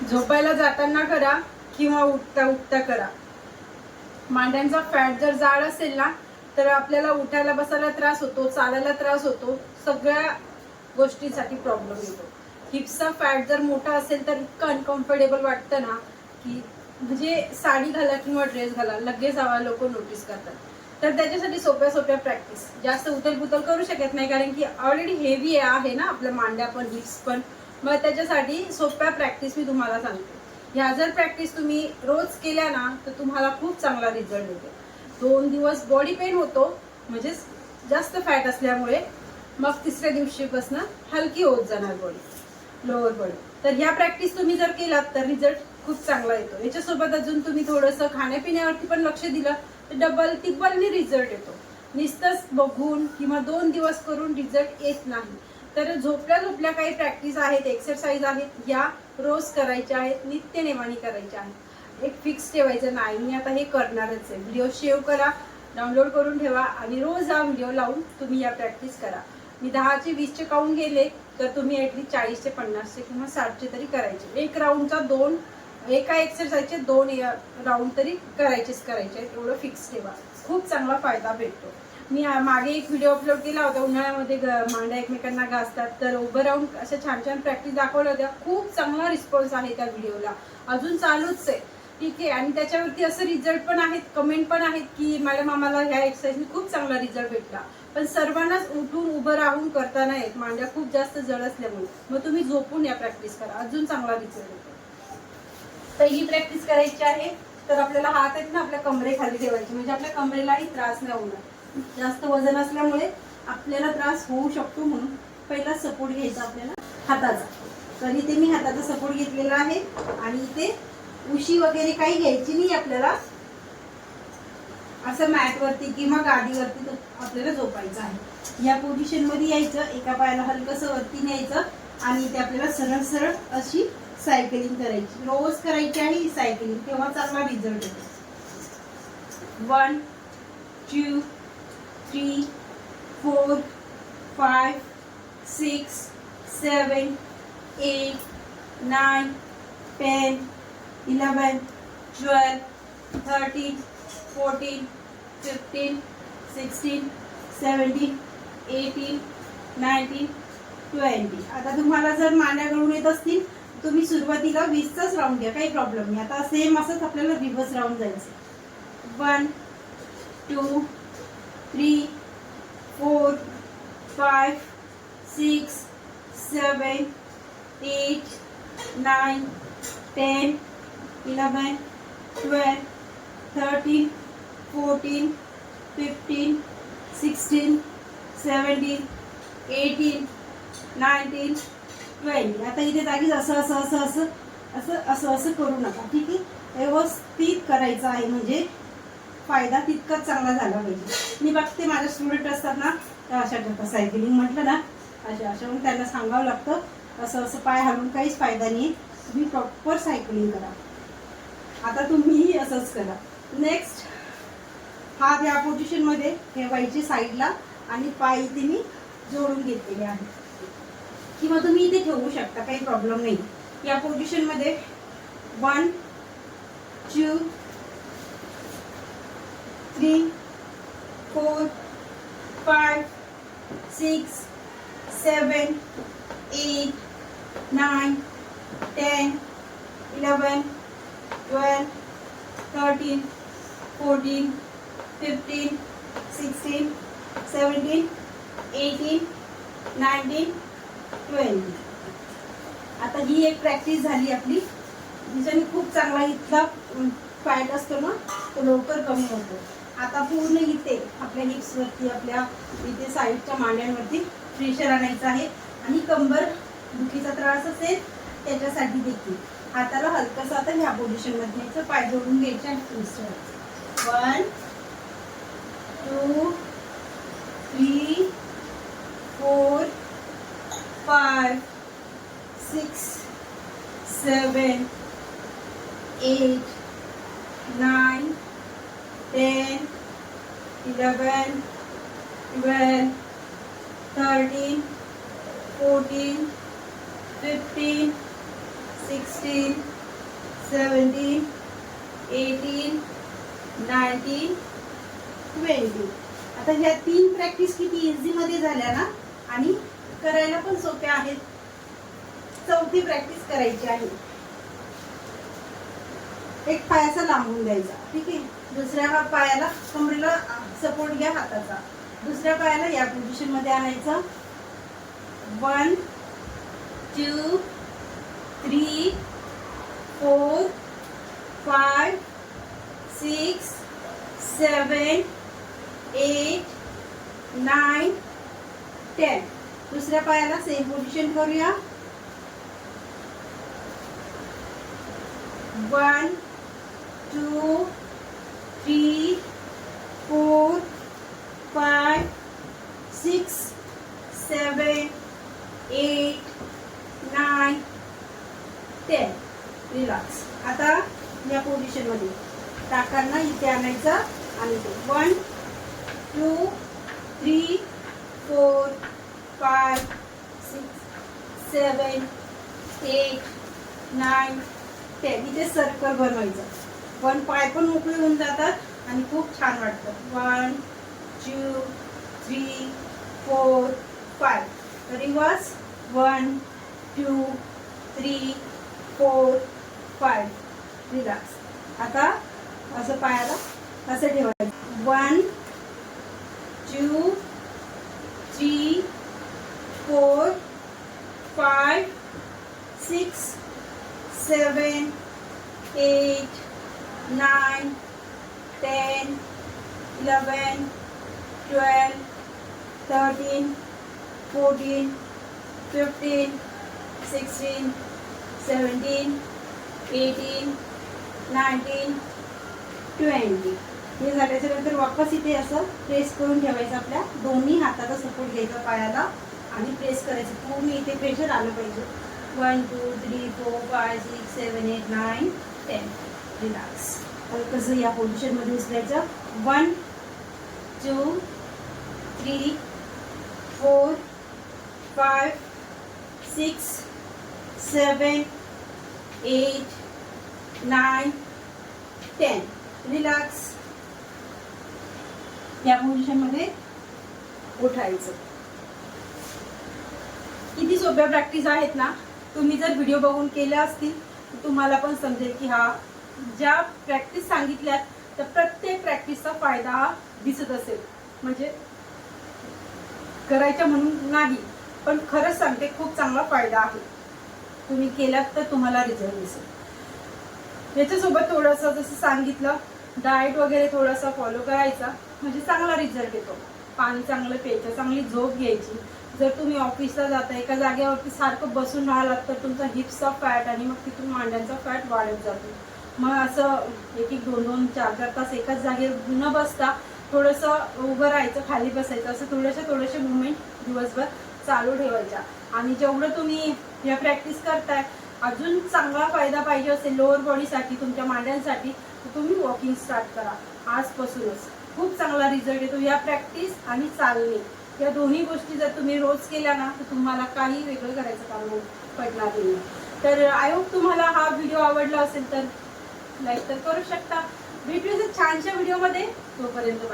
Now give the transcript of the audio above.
झोपायला जाताना करा किंवा उठता उठता करा. मांड्यांचा फॅट जर जाड असेल ना तर आपल्याला उठायला बसायला त्रास होतो, चालायला त्रास होतो, सगळ्या गोष्टींसाठी प्रॉब्लेम येतो. हिप्सचा फॅट जर मोठा असेल तर इतकं अनकम्फर्टेबल वाटतं ना की म्हणजे साडी घाला किंवा ड्रेस घाला लगेच लोक नोटीस करतात. तर त्याच्यासाठी सोप्या सोप्या प्रॅक्टिस, जास्त उतल करू शकत नाही कारण की ऑलरेडी हेवी आहे ना आपल्या मांड्या पण हिप्स पण. मग त्याच्यासाठी सोप्या प्रॅक्टिस मी तुम्हाला सांगते. ह्या जर प्रॅक्टिस तुम्ही रोज केल्या ना तर तुम्हाला खूप चांगला रिझल्ट येतो. 2 दिवस बॉडी पेन होतो म्हणजे जास्त फॅट असल्यामुळे, मग तिसऱ्या दिवशीपासून हलकी होत जाणार बॉडी, लोअर बॉडी. तर ह्या प्रॅक्टिस तुम्ही जर केलात तर रिझल्ट खूप चांगला येतो. याच्यासोबत अजून तुम्ही थोडंसं खाण्यापिण्यावरती पण लक्ष दिलं तर डबल तिब्बलनी रिझल्ट येतो. नुसतंच बघून किंवा 2 दिवस करून रिझल्ट येत नाही. तर झोपल्या काही प्रॅक्टिस आहेत, एक्सरसाइज आहेत, या रोज करायच्या आहेत, नित्यनेमाने करायच्या आहेत. एक फिक्स ठेवायचं नाही मी आता हे करणारच आहे. व्हिडिओ सेव्ह करा, डाउनलोड करून ठेवा आणि रोज हा व्हिडिओ लावून तुम्ही या प्रॅक्टिस करा. मी 10 चे 20 चे काउंट गेले तर तुम्ही ॲटलीस्ट 40 चे 50 चे किंवा 60 चे तरी करायचे. एक राऊंडचा 2, एका एक्सरसाइजचे 2 राऊंड तरी करायचे आहेत, एवढं फिक्स ठेवा. खूप चांगला फायदा भेटतो. मी मागे एक व्हिडिओ अपलोड केला होता, उन्हाळ्यामध्ये मांड्या एकमेकांना घासतात तर उभं राहून अशा छान छान प्रॅक्टिस दाखवल्या होत्या. खूप चांगला रिस्पॉन्स आहे त्या व्हिडिओला, अजून चालूच आहे. ठीक आहे. आणि त्याच्यावरती असं रिझल्ट पण आहेत, कमेंट पण आहेत की मॅडम आम्हाला ह्या एक्सरसाइजने खूप चांगला रिझल्ट भेटला. पण सर्वांनाच उठून उभं राहून करता नाही येत, मांड्या खूप जास्त जड असल्यामुळे. मग तुम्ही झोपून या प्रॅक्टिस करा, अजून चांगला रिझल्ट येतो. तर ही प्रॅक्टिस करायची आहे. तर आपल्याला हात आहेत ना आपल्या कमरेखाली ठेवायचे म्हणजे आपल्या कमरेलाही त्रास नाही होणार. जास्त वजन असल्यामुळे आपल्याला त्रास होऊ शकतो, म्हणून पहिला सपोर्ट घ्यायचा आपल्याला हाताचा. तर इथे मी हाताचा सपोर्ट घेतलेला आहे आणि इथे उशी वगैरे काही घ्यायची नाही आपल्याला. असं मॅटवरती किंवा गादीवरती आपल्याला झोपायचं आहे. या पोझिशन मध्ये यायचं, एका पायाला हलकसं वरती न्यायचं आणि इथे आपल्याला सरळ सरळ अशी सायकलिंग करायची. रोज करायची आहे ही सायकलिंग, तेव्हा चांगला रिझल्ट येतो. 1 2 3 4 5 6 7 8 9 10 11 12 13 14 15 16 17 18 19 20. आता तुम्हाला जर मांड्या गळून येत असतील तुम्ही सुरुवातीला 20चाच राऊंड घ्या, काही प्रॉब्लेम नाही. आता सेम असंच आपल्याला रिव्हर्स राऊंड जायचं. 1 2 3 4 5 6 7 8 9 10 11 12 13 14 15 16 17 18 19 20. आता इथे जागीच असं असं असं असं असं असं असं करू नका. ठीक आहे, व्यवस्थित करायचं आहे म्हणजे फायदा तितकाच चांगला झाला पाहिजे. मी बघते माझे स्टुडंट असतात ना तर अशा करतात, सायकलिंग म्हटलं ना अशा अशा, मग त्यांना सांगावं लागतं असं असं पाय हलवून काहीच फायदा नाही, तुम्ही प्रॉपर सायकलिंग करा. आता तुम्हीही असंच करा. नेक्स्ट, हात या पोझिशनमध्ये ठेवायचे साईडला आणि पाय इथे मी जोडून घेतलेले आहे किंवा तुम्ही इथे ठेवू शकता, काही प्रॉब्लेम नाही. या पोझिशनमध्ये 1 2 3 4 5 6 7 8 9 10 11 12 13 14 15 16 17 18 19 20. आता ही एक प्रॅक्टिस झाली आपली, जिच्याने खूप चांगला इथला फॅट असतो ना तो लवकर कमी होतो. आता पूर्ण इथे आपल्या हिप्सवरती, आपल्या इथे साईडच्या मांड्यांवरती प्रेशर आणायचं आहे. आणि कंबर दुखीचा त्रास असेल त्याच्यासाठी देखील हाताला हलकंसं आता ह्या पोझिशनमध्ये न्यायचं, पाय जोडून घ्यायचे आणि ट्विस्ट करायचं. 1 2 3 4 5 6 7 8 9 10 11 12 13 14 15 16, 17, 18, 19, 20. आता ह्या 3 प्रॅक्टिस किती इझी मध्ये झाल्या ना आणि करायला पण सोप्या आहेत. चौथी प्रॅक्टिस करायची आहे. एक पाय असा लांबून द्यायचा, ठीक आहे. दुसऱ्या पायाला कमरेला सपोर्ट घ्या हाताचा. दुसऱ्या पायाला या पोझिशन मध्ये आणायचं. 1, 2, 3, 4, 5, 6, 7, 8, 9, 10. दुसऱ्या पायाला सेम पोझिशन करूया. 1, 2, 3, 4, 5, 6, 7, 8, 9, 10. रिलॅक्स. आता या पोझिशन मध्ये टाकांना इथे आणायचं आणि 1, 2, 3, 4, 5, 6, 7, 8, 9, 10. इथे सर्कल बनवायचं. पण पाय पण मोकळे होऊन जातात आणि खूप छान वाटतं. 1, 2, 3, 4, 5. रिवर्स. 1, 2, 3, 4, 5. रिलॅक्स. आता असं पायाला असं ठेवायचं. 1, 2, 3, 4, 5, 6, 7, 8, 9, 10, 11, 12, 13, 14, 15, 16, 17, 18, 19, 20. हे झाल्याच्या नंतर वापस इथे असं प्रेस करून ठेवायचं. आपल्या दोन्ही हाताचा सपोर्ट घ्यायचा पायाला आणि प्रेस करायचं. पूर्ण इथे प्रेशर आलं पाहिजे. 1, 2, 3, 4, 5, 6, 7, 8, 9, 10. रिलॅक्स. कसं या पोझिशन मध्ये उचलायचं. 1, 2, 3, 4, 5, 6, 7, 8, 9, 10. रिलॅक्स. या पोझिशन मध्ये उठायचं. किती सोप्या प्रॅक्टिस आहेत ना. तुम्ही जर व्हिडिओ बघून केल्या असतील तर तुम्हाला पण समजेल की हा ज्या प्रॅक्टिस सांगितल्यात तर प्रत्येक प्रॅक्टिसचा फायदा हा दिसत असेल. म्हणजे करायच्या म्हणून नाही, पण खरंच सांगते खूप चांगला फायदा आहे. तुम्ही केलात तर तुम्हाला रिझल्ट दिसेल. याच्यासोबत थोडंसं जसं सांगितलं डाएट वगैरे थोडासा फॉलो करायचा म्हणजे चांगला रिझल्ट येतो. पाणी चांगलं प्यायचं, चांगली झोप घ्यायची. जर तुम्ही ऑफिसला जाता एका जागेवरती सारखं बसून राहिलात तर तुमचा हिप्सचा फॅट आणि मग तिथून मांड्यांचा फॅट वाढत जातो. मग असं 1-1, 2-2, 4-4 तास एकाच जागेवर न बसता थोडंसं उभं राहायचं, खाली बसायचं. असं थोडेसे मुवमेंट दिवसभर चालू ठेवायच्या. आणि जेवढं तुम्ही या प्रॅक्टिस करताय अजून चांगला फायदा पाहिजे असेल लोअर बॉडीसाठी, तुमच्या मांड्यांसाठी, तर तुम्ही वॉकिंग स्टार्ट करा आजपासूनच. खूप चांगला रिझल्ट येतो. या प्रॅक्टिस आणि चालणे या दोन्ही गोष्टी जर तुम्ही रोज केल्या ना तर तुम्हाला काही वेगळं करायचं काम पडणार नाही. तर आय होप तुम्हाला हा व्हिडिओ आवडला असेल तर लाईक तर करू शकता. भेटूया छानशा व्हिडिओमध्ये. तोपर्यंत